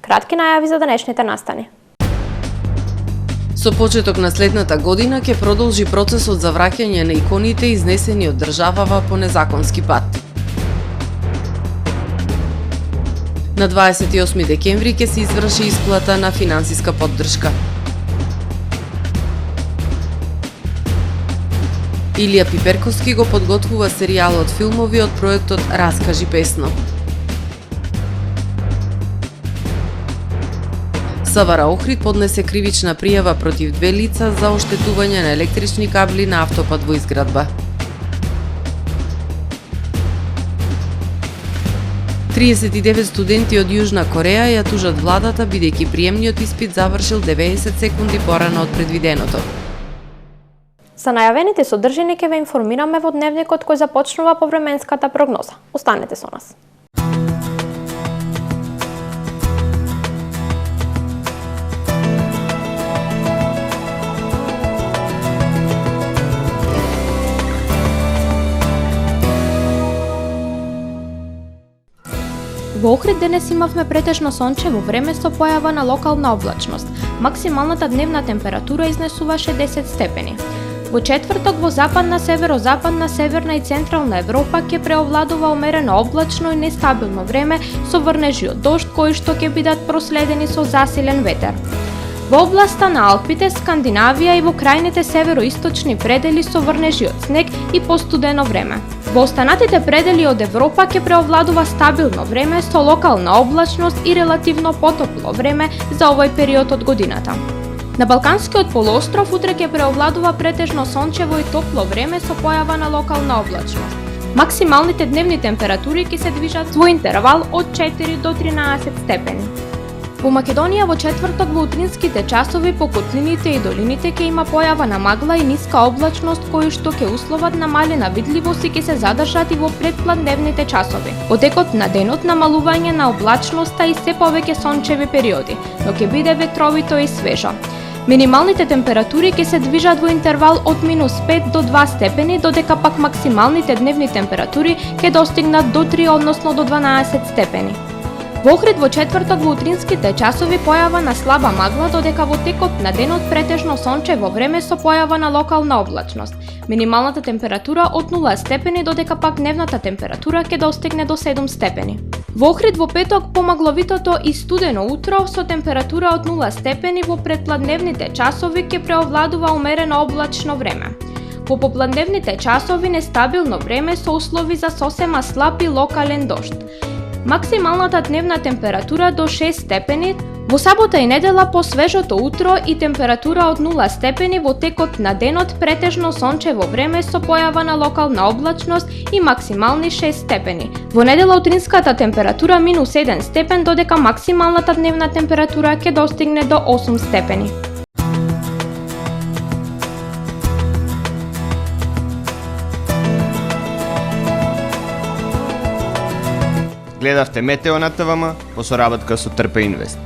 Кратки најави за денешните настани. Со почеток на следната година ќе продолжи процесот за враќање на иконите изнесени од државава по незаконски пат. На 28 декември ќе се изврши исплата на финансиска поддршка. Илија Пиперковски го подготвува серијалот филмови од проектот Раскажи песно. СВР Охрид поднесе кривична пријава против 2 лица за оштетување на електрични кабли на автопат во изградба. 39 студенти од Јужна Кореја ја тужат владата бидејќи приемниот испит завршил 90 секунди порано од предвиденото. За најавените содржини ќе ве информираме во дневникот кој започнува повременската прогноза. Останете со нас. Во Охрид денес имавме претежно сончево време со појава на локална облачност. Максималната дневна температура изнесуваше 10 степени. Во четврток во западна, северозападна, северна и централна Европа ќе преовладува умерено облачно и нестабилно време со врнежи од дожд кои што ќе бидат проследени со засилен ветер. Во областа на Алпите, Скандинавија и во крајните североисточни предели со врнежи од снег и постудено време. Во останатите предели од Европа ќе преовладува стабилно време со локална облачност и релативно потопло време за овој период од годината. На Балканскиот полуостров утре ќе преовладува претежно сончево и топло време со појава на локална облачност. Максималните дневни температури ќе се движат во интервал од 4 до 13 степени. Во Македонија во четврток во утринските часови по котлините и долините ќе има појава на магла и ниска облачност кои што ќе условат намалена видливост и ќе се задржат и во предпладневните часови. Во текот на денот намалување на облачноста и се повеќе сончеви периоди, но ќе биде ветровито и свежо. Минималните температури ќе се движат во интервал од -5 до 2 степени, додека пак максималните дневни температури ќе достигнат до 3, односно до 12 степени. Во Охрид во четврток во утринските часови појава на слаба магла, додека во текот на денот претежно сончево време со појава на локална облачност. Минималната температура од 0 степени, додека пак дневната температура ќе достигне до 7 степени. Во Охрид во петок помагловитото и студено утро со температура од 0 степени во предпладневните часови ќе преовладува умерено облачно време. Во попладневните часови нестабилно време со услови за сосема слаб и локален дожд. Максималната дневна температура до 6 степени, во сабота и недела по свежото утро и температура од 0 степени во текот на денот претежно сончево време со појава на локална облачност и максимални 6 степени. Во недела утринската температура -1 степен, додека максималната дневна температура ќе достигне до 8 степени. Гледавте Метео на ТВМ во соработка со Трпе Инвест.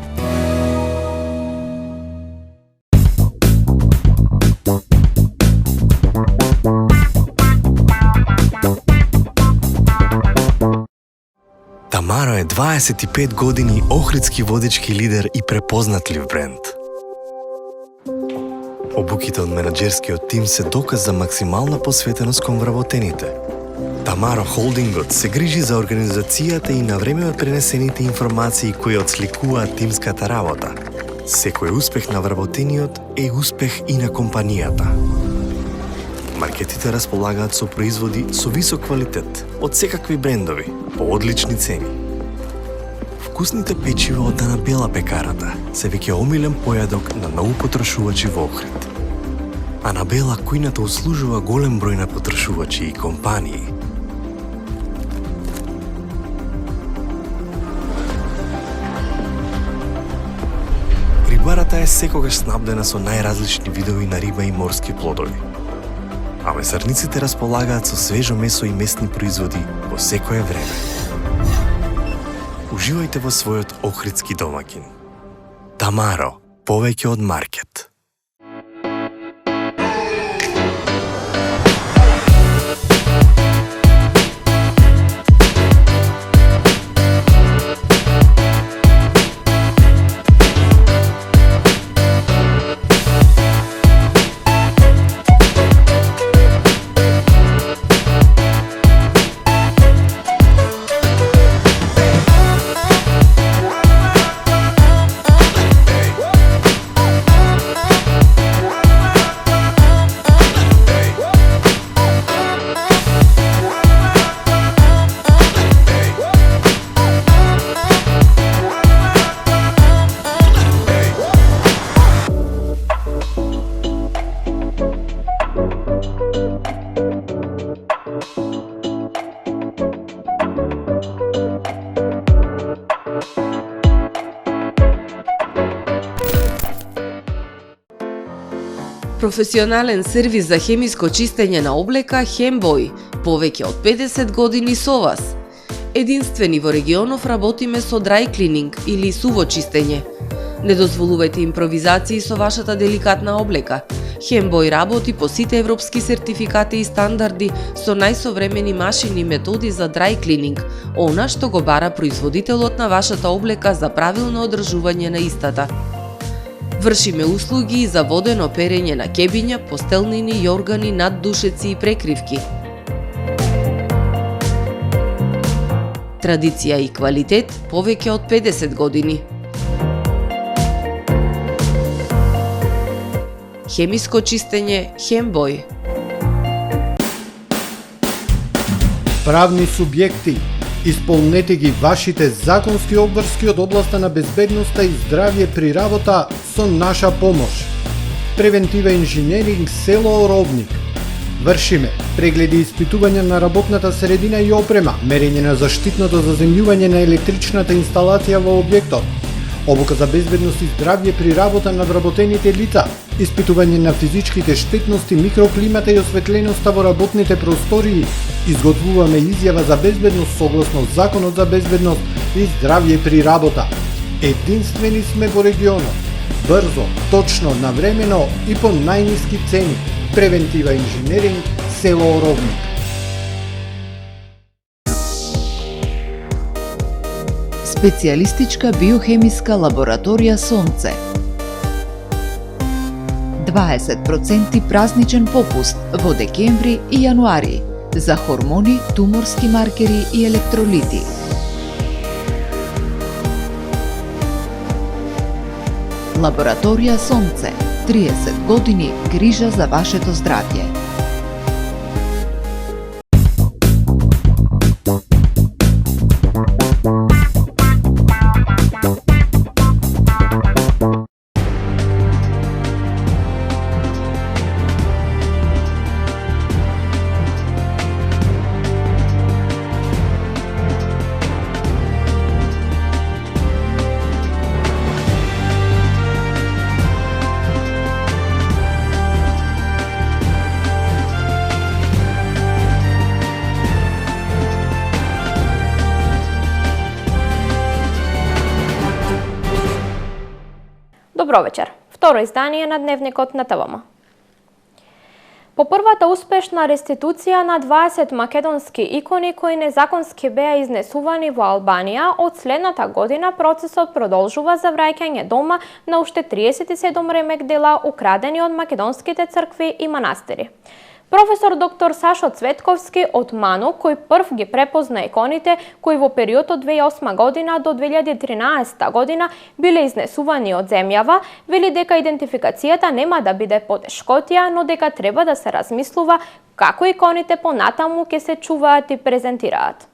Тамаро е 25 години охридски водички лидер и препознатлив бренд. Обуките од менаџерскиот тим се доказ за максимална посветеност кон вработените. Тамаро Холдингот се грижи за организацијата и на време пренесените информации кои отсликуваат тимската работа. Секој успех на вработениот е успех и на компанијата. Маркетите располагаат со производи со висок квалитет од секакви брендови по одлични цени. Вкусните печива од Анабела пекарата се веќе омилен појадок на многу потрошувачи во Охрид. Анабела кујната услужува голем број на потрошувачи и компании. Рибарата е секогаш снабдена со најразлични видови на риба и морски плодови. А месарниците располагаат со свежо месо и месни производи во секое време. Уживајте во својот охридски домаќин. Тамаро, повеќе од маркет. Професионален сервис за хемиско чистење на облека Хембој, повеќе од 50 години со вас. Единствени во регионов работиме со dry cleaning или суво чистење. Не дозволувајте импровизации со вашата деликатна облека. Хембој работи по сите европски сертификати и стандарди со најсовремени машини и методи за dry cleaning, она што го бара производителот на вашата облека за правилно одржување на истата. Вршиме услуги за водено перење на кебиња, постелнини, јоргани, наддушеци и прекривки. Традиција и квалитет повеќе од 50 години. Хемиско чистење Хембој. Правни субјекти, исполнете ги вашите законски обврски од областа на безбедноста и здравје при работа со наша помош. Превентива инженеринг село Оровник. Вршиме прегледи и испитување на работната средина и опрема, мерење на заштитното заземјување на електричната инсталација во објектот, обука за безбедност и здравје при работа на вработените лица, испитување на физичките штетности, микроклимата и осветленоста во работните простории. Изготвуваме изјава за безбедност согласно Законот за безбедност и здравје при работа. Единствени сме во регионот. Брзо, точно, навремено и по најниски цени. Превентива инженеринг село Оровник. Специјалистичка биохемиска лабораторија Сонце. 20% празничен попуст во декември и јануари за хормони, туморски маркери и електролити. Лабораторија Сонце. 30 години грижа за вашето здравје. Добро вечер. Второ издание на Дневникот на ТВМ. По првата успешна реституција на 20 македонски икони кои незаконски беа изнесувани во Албанија, од следната година процесот продолжува за враќање дома на уште 37 ремек дела украдени од македонските цркви и манастири. Професор доктор Сашо Цветковски од МАНУ, кој прв ги препозна иконите кои во период од 2008 година до 2013 година биле изнесувани од земјава, вели дека идентификацијата нема да биде потешкотија, но дека треба да се размислува како иконите понатаму ќе се чуваат и презентираат.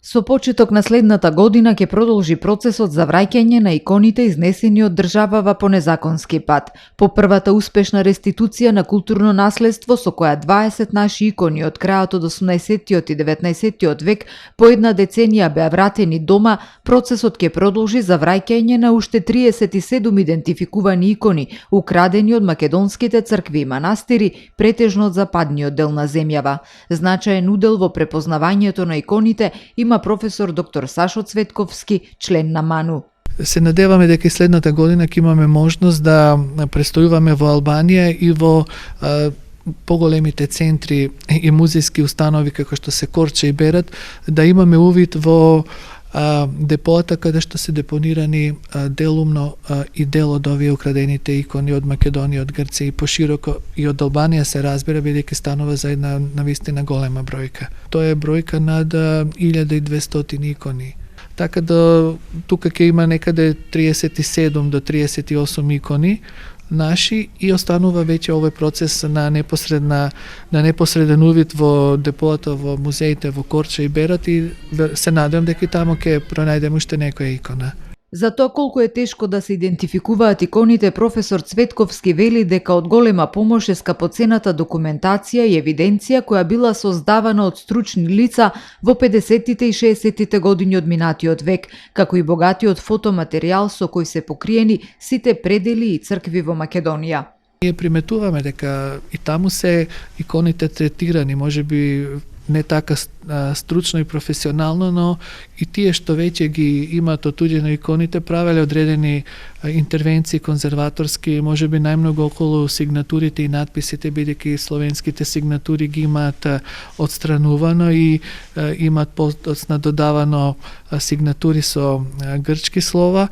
Со почеток на следната година ќе продолжи процесот за враќање на иконите изнесени од државава по незаконски пат. По првата успешна реституција на културно наследство со која 20 наши икони од крајот од 18-тиот и 19-тиот век по една деценија беа вратени дома, процесот ќе продолжи за враќање на уште 37 идентификувани икони украдени од македонските цркви и манастири, претежно од западниот дел на земјава. Значаен удел во препознавањето на иконите има професор доктор Сашо Цветковски, член на МАНУ. Се надеваме дека и следната година ќе имаме можност да престојуваме во Албанија и во поголемите центри и музејски установи како што се Корча и Берат, да имаме увид во депоата каде што се депонирани делумно и дел од овие украдените икони од Македонија, од Грција и пошироко и од Албанија се разбира, бидејќи станува за една навистина голема бројка. Тоа е бројка над 1200 икони. Така да тука ќе има некаде 37 до 38 икони наши и останува веќе овој процес на непосреден увид во депоата, во музеите, во Корча и Берат и се надевам дека и таму ќе пронајдеме уште некоја икона. За тоа колку е тешко да се идентификуваат иконите, професор Цветковски вели дека од голема помош е скапоцената документација и евиденција која била создавана од стручни лица во 50-тите и 60-тите години од минатиот век, како и богатиот фотоматеријал со кој се покриени сите предели и цркви во Македонија. Ние приметуваме дека и таму се иконите третирани, можеби не така стручно и професионално, но и тие што веќе ги имаат отуѓено иконите правеле одредени интервенции конзерваторски, можеби најмногу околу сигнатурите и надписите, бидејќи словенските сигнатури ги имаат отстранувано и имаат подоцна додавано сигнатури со грчки слова.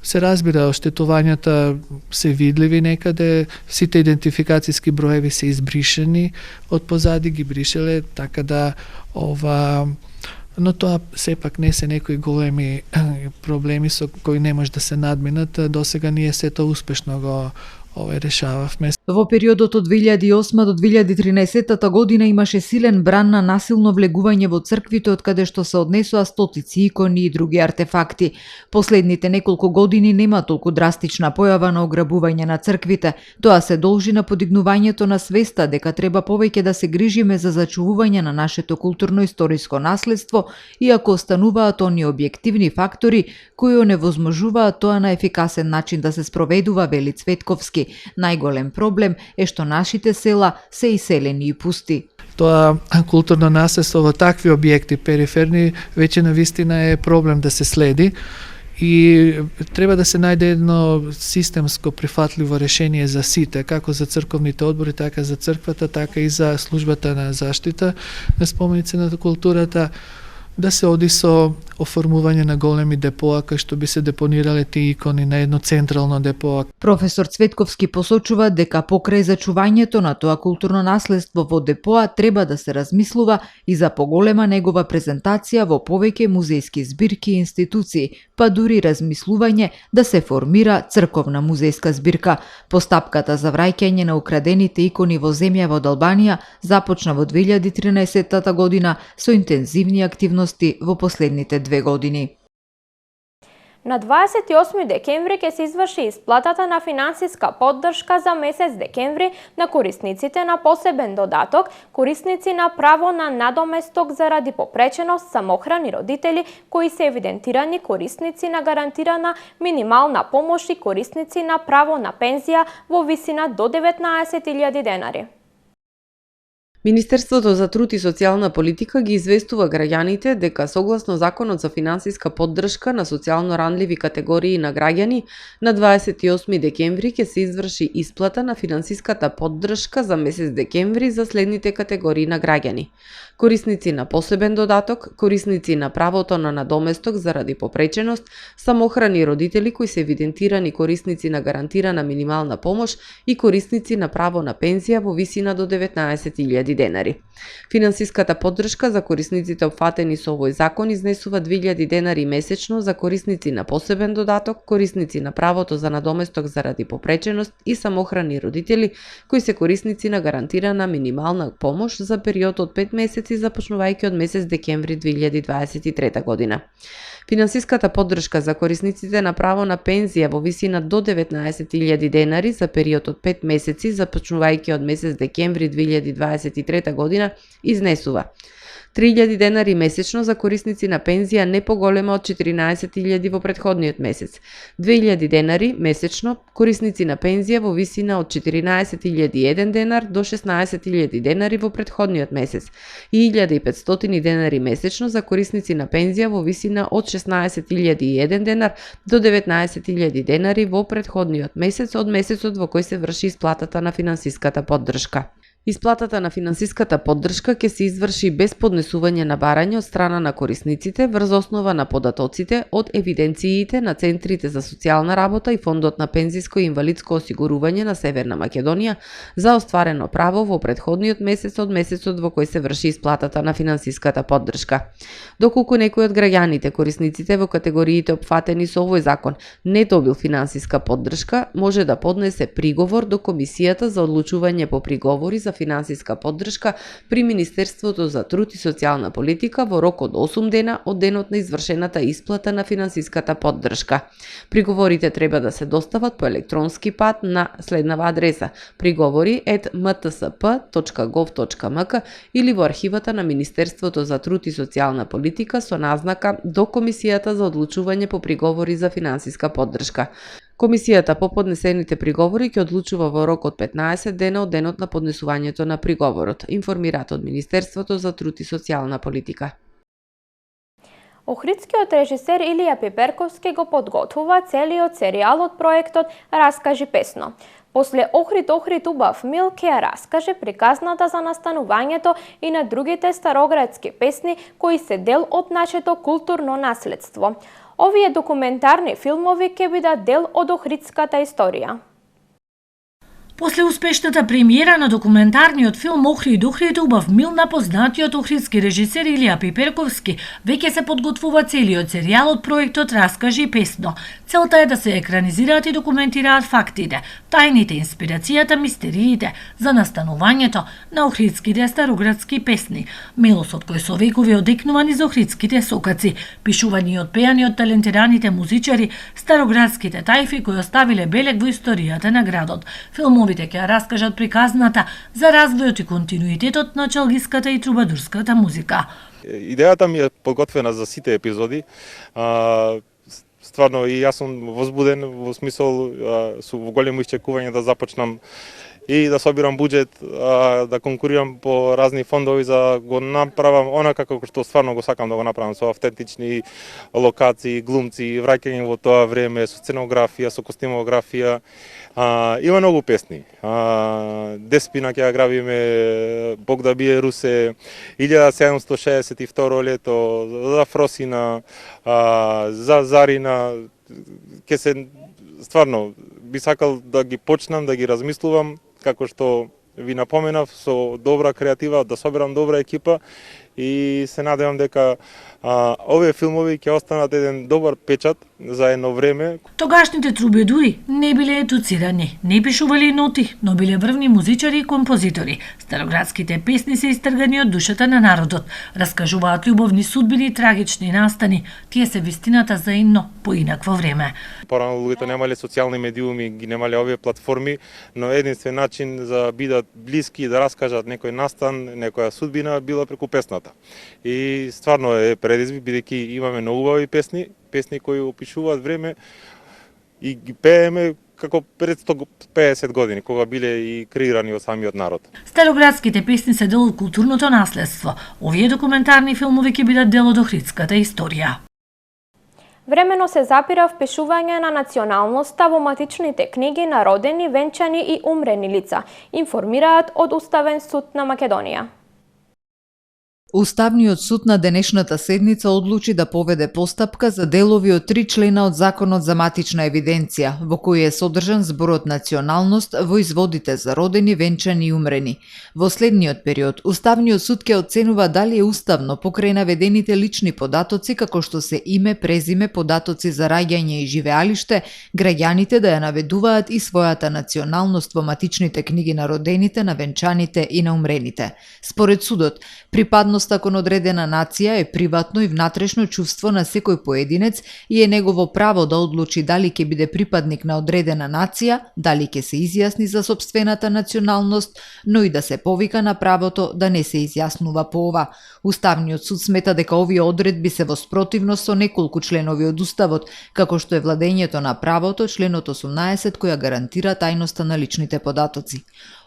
Се разбира, оштетувањата се видливи некаде, сите идентификацијски броеви се избришени, од позади ги бришеле, така да но тоа сепак не се некои големи проблеми со кои не може да се надминат. Досега ние сето успешно го решававме. Во периодот од 2008 до 2013 година имаше силен бран на насилно влегување во црквите, од каде што се однесоа стотици икони и други артефакти. Последните неколку години нема толку драстична појава на ограбување на црквите. Тоа се должи на подигнувањето на свеста дека треба повеќе да се грижиме за зачувување на нашето културно-историско наследство, иако остануваат оние објективни фактори кои оневозможуваат тоа на ефикасен начин да се спроведува, вели Цветковски. Најголем проблем е што нашите села се иселени и пусти. Тоа културно наследство во такви објекти периферни веќе навистина е проблем да се следи и треба да се најде едно системско прифатливо решение за сите, како за црковните одбори, така за црквата, така и за службата на заштита на споменици на културата, да се оди со оформување на големи депоа кај што би се депонирале тие икони на едно централно депоа. Професор Цветковски посочува дека покрај зачувањето на тоа културно наследство во депоа треба да се размислува и за поголема негова презентација во повеќе музејски збирки и институции, па дури размислување да се формира црковна музејска збирка. Постапката за враќање на украдените икони во земја од Албанија започна во 2013 година со интензивни активности во последните 2 години. На 28 декември ќе се изврши исплатата на финансиска поддршка за месец декември на корисниците на посебен додаток, корисници на право на надоместок заради попреченост, самохрани родители кои се евидентирани корисници на гарантирана минимална помош и корисници на право на пензија во висина до 19.000 денари. Министерството за труд и социјална политика ги известува граѓаните дека согласно Законот за финансиска поддршка на социјално ранливи категории на граѓани, на 28 декември ќе се изврши исплата на финансиската поддршка за месец декември за следните категории на граѓани: корисници на посебен додаток, корисници на правото на надоместок заради попреченост, самохрани родители кои се евидентирани корисници на гарантирана минимална помош и корисници на право на пензија во висина до 19.000 денари. Финансиската поддршка за корисниците опфатени со овој закон изнесува 2.000 денари месечно за корисници на посебен додаток, корисници на правото за надоместок заради попреченост и самохрани родители кои се корисници на гарантирана минимална помош за период од 5 месеци започнувајќи од месец декември 2023 година. Финансиската поддршка за корисниците на право на пензија во висина до 19.000 денари за период од 5 месеци започнувајќи од месец декември 2023 година изнесува 3.000 денари месечно за корисници на пензија не поголема од 14.000 во претходниот месец, 2.000 денари месечно корисници на пензија во висина од 14.001 денар до 16.000 денари во претходниот месец и 1.500 денари месечно за корисници на пензија во висина од 16.001 денар до 19.000 денари во претходниот месец од месецот во кој се врши исплатата на финансиската поддршка. Исплатата на финансиската поддршка ќе се изврши без поднесување на барање од страна на корисниците врз основа на податоците од евиденциите на центрите за социјална работа и Фондот на пензиско и инвалидско осигурување на Северна Македонија за остварено право во претходниот месец од месецот во кој се врши исплатата на финансиската поддршка. Доколку некој од граѓаните корисниците во категориите опфатени со овој закон не добил финансиска поддршка, може да поднесе приговор до Комисијата за одлучување по приговори за финансиска поддршка при Министерството за труд и социјална политика во рок од 8 дена од денот на извршената исплата на финансиската поддршка. Приговорите треба да се достават по електронски пат на следнава адреса: prigovori@mtsp.gov.mk или во архивата на Министерството за труд и социјална политика со назнака до Комисијата за одлучување по приговори за финансиска поддршка. Комисијата по поднесените приговори ќе одлучува во рок од 15 дена од денот на поднесувањето на приговорот, информираат од Министерството за труд и социјална политика. Охридскиот режисер Илија Пиперковски го подготвува целиот серијал од проектот Раскажи песно. После Охрид убав мил ќе ја раскаже приказната за настанувањето и на другите староградски песни кои се дел од нашето културно наследство. Овие документарни филмови ќе бидат дел од охридската историја. После успешната премиера на документарниот филм Охрид убав мил на познатиот охридски режисер Илија Пиперковски, веќе се подготвува целиот серијал од проектот Раскажи песно. Целта е да се екранизираат и документираат фактите, тајните, инспирацијата, мистериите за настанувањето на охридските староградски песни. Милосот кој со векови одекнувани за охридските сокаци, пишувани и одпеани од талентираните музичари, староградските тајфи кои оставиле белег во историјата на градот. Филмовите ќе раскажат приказната за развојот и континуитетот на чалгиската и трубадурската музика. Идејата ми е подготвена за сите епизоди. Стварно и јас сум возбуден во смисол со големо исчекување да започнам и да собирам буџет, да конкурирам по разни фондови за го направам онака како што стварно го сакам да го направам, со автентични локации, глумци, враќање во тоа време, со сценографија, со костимографија. Има многу песни. Деспина ќе ја грабиме, Бог да бие Русе, 1762 лето, за Фросина, за Зарина. Ке се стварно би сакал да ги почнам, да ги размислувам, како што ви напоменав, со добра креатива, да соберам добра екипа и се надевам дека овие филмови ќе останат еден добар печат за едно време. Тогашните трубедури не биле едуцирани, не пишували ноти, но биле врвни музичари и композитори. Староградските песни се истргани од душата на народот, раскажуваат љубовни судбини и трагични настани. Тие се вистината за едно поинакво време. Порано луѓето немале социјални медиуми, ги немале овие платформи, но единствен начин за бидат блиски и да раскажат некој настан, некоја судбина била преку песната. И стварно е предизвик, бидејќи имаме многу убави песни кои опишуваат време и ги пееме како пред 150 години, кога биле и креирани од самиот народ. Староградските песни се дел од културното наследство. Овие документарни филмови ќе бидат дел од охридската историја. Времено се запира впишување на националноста во матичните книги на родени, венчани и умрени лица, информираат од Уставен суд на Македонија. Уставниот суд на денешната седница одлучи да поведе постапка за делови од 3 члена од Законот за матична евиденција, во кој е содржан зборот националност во изводите за родени, венчани и умрени. Во следниот период, Уставниот суд ќе оценува дали е уставно покрај наведените лични податоци како што се име, презиме, податоци за раѓање и живеалиште, граѓаните да ја наведуваат и својата националност во матичните книги на родените, на венчаните и на умрените. Според судот, припадноста кон одредена нација е приватно и внатрешно чувство на секој поединец и е негово право да одлучи дали ќе биде припадник на одредена нација, дали ќе се изјасни за сопствената националност, но и да се повика на правото да не се изјаснува по ова. Уставниот суд смета дека овие одредби се во спротивност со неколку членови од Уставот, како што е владењето на правото, членот 18 која гарантира тајноста на личните податоци.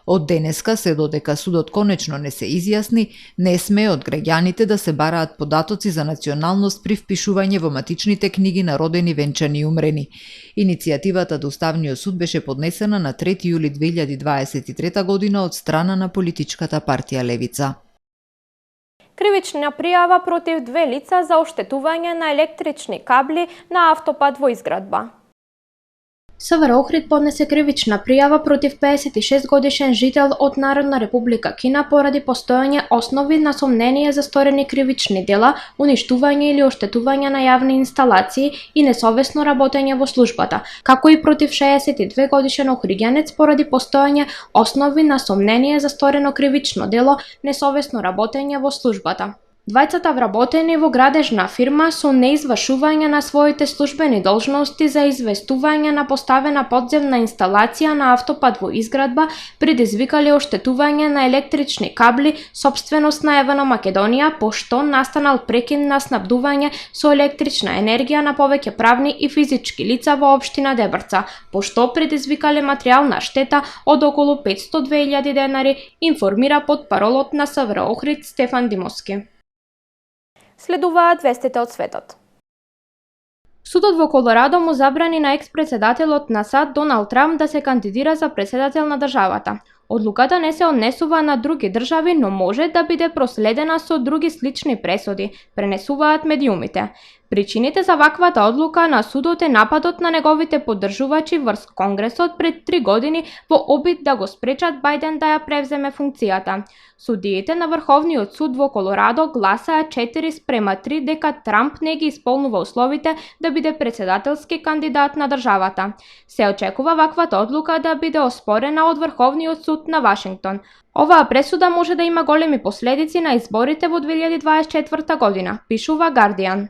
Од денеска, се додека судот конечно не се изјасни, не смее од граѓаните да се бараат податоци за националност при впишување во матичните книги на родени, венчани и умрени. Иницијативата до Уставниот суд беше поднесена на 3 јули 2023 година од страна на политичката партија Левица. Кривична пријава против 2 лица за оштетување на електрични кабли на автопат во изградба. СВР Охрид поднесе кривична пријава против 56 годишен жител од Народна република Кина поради постојање основи на сомнение за сторени кривични дела, уништување или оштетување на јавни инсталации и несовесно работење во службата, како и против 62 годишен охриѓанец поради постојање основи на сомнение за сторено кривично дело, несовесно работење во службата. Двајцата вработени во градежна фирма со неизвршување на своите службени должности за известување на поставена подземна инсталација на автопат во изградба предизвикале оштетување на електрични кабли сопственост на ЕВН Македонија, пошто настанал прекин на снабдување со електрична енергија на повеќе правни и физички лица во општина Дебрца, пошто предизвикале материјална штета од околу 502.000 денари, информира потпаролот на СВР Охрид Стефан Димовски. Следуваат вестите од светот. Судот во Колорадо му забрани на екс-председателот на САД Доналд Трамп да се кандидира за председател на државата. Одлуката не се однесува на други држави, но може да биде проследена со други слични пресуди, пренесуваат медиумите. Причините за ваквата одлука на судот е нападот на неговите поддржувачи врз Конгресот пред 3 години во обид да го спречат Бајден да ја превземе функцијата. Судиите на Врховниот суд во Колорадо гласаа 4:3 дека Трамп не ги исполнува условите да биде председателски кандидат на државата. Се очекува ваквата одлука да биде оспорена од Врховниот суд на Вашингтон. Оваа пресуда може да има големи последици на изборите во 2024 година, пишува Guardian.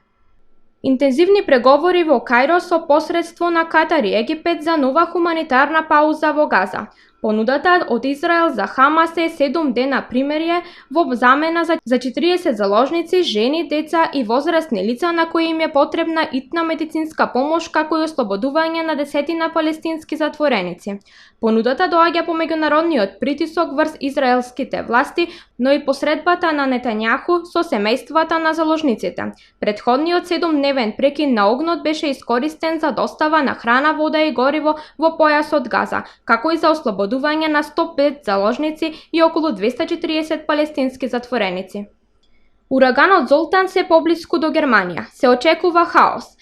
Интензивни преговори во Кајро со посредство на Катар и Египет за нова хуманитарна пауза во Газа. Понудата од Израел за Хамас е 7 дена примирие во замена за 40 заложници, жени, деца и возрастни лица на кои им е потребна итна медицинска помош, како и ослободување на десетина палестински затвореници. Понудата доаѓа по меѓународниот притисок врз израелските власти, но и посредбата на Нетањаху со семејствата на заложниците. Претходниот 7-дневен прекин на огнот беше искористен за достава на храна, вода и гориво во појасот Газа, како и за ослободување на 105 заложници и околу 240 палестински затвореници. Ураганот Золтан се поблиску до Германија. Се очекува хаос.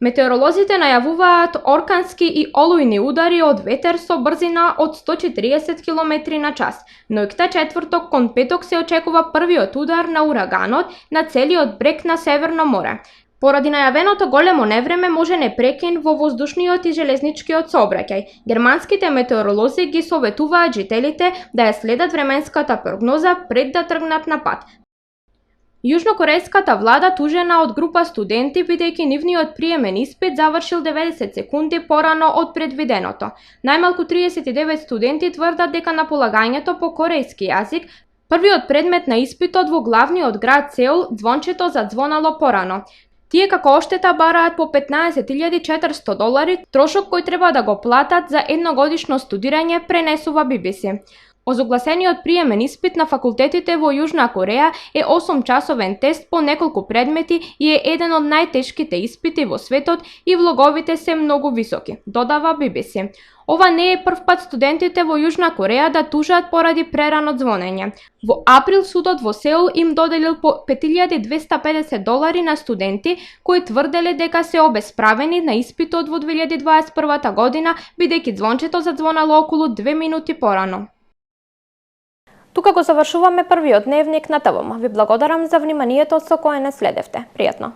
Метеоролозите најавуваат оркански и олујни удари од ветер со брзина од 140 км на час. Ноќта четврток кон петок се очекува првиот удар на ураганот на целиот брег на Северно море. Поради најавеното големо невреме може непрекин во воздушниот и железничкиот сообраќај. Германските метеоролози ги советуваат жителите да ја следат временската прогноза пред да тргнат на пат. Јужнокорејската влада тужена од група студенти бидејќи нивниот приемен испит завршил 90 секунди порано од предвиденото. Најмалку 39 студенти тврдат дека на полагањето по корејски јазик првиот предмет на испитот во главниот град Сеул звончето задзвонало порано. Тие како оштета бараат по $15.400, трошок кој треба да го платат за едногодишно студирање, пренесува BBC. Озогласениот приемен испит на факултетите во Јужна Кореја е 8-часовен тест по неколку предмети и е еден од најтешките испити во светот и влоговите се многу високи, додава BBC. Ова не е прв пат студентите во Јужна Кореја да тужат поради прерано звонење. Во април судот во Сеул им доделил по $5,250 на студенти кои тврделе дека се обесправени на испитот во 2021 година, бидејќи звончето задзвонало околу 2 минути порано. Тука го завршуваме првиот дневник на ТВМ. Ви благодарам за вниманието со кое не следевте. Пријатно!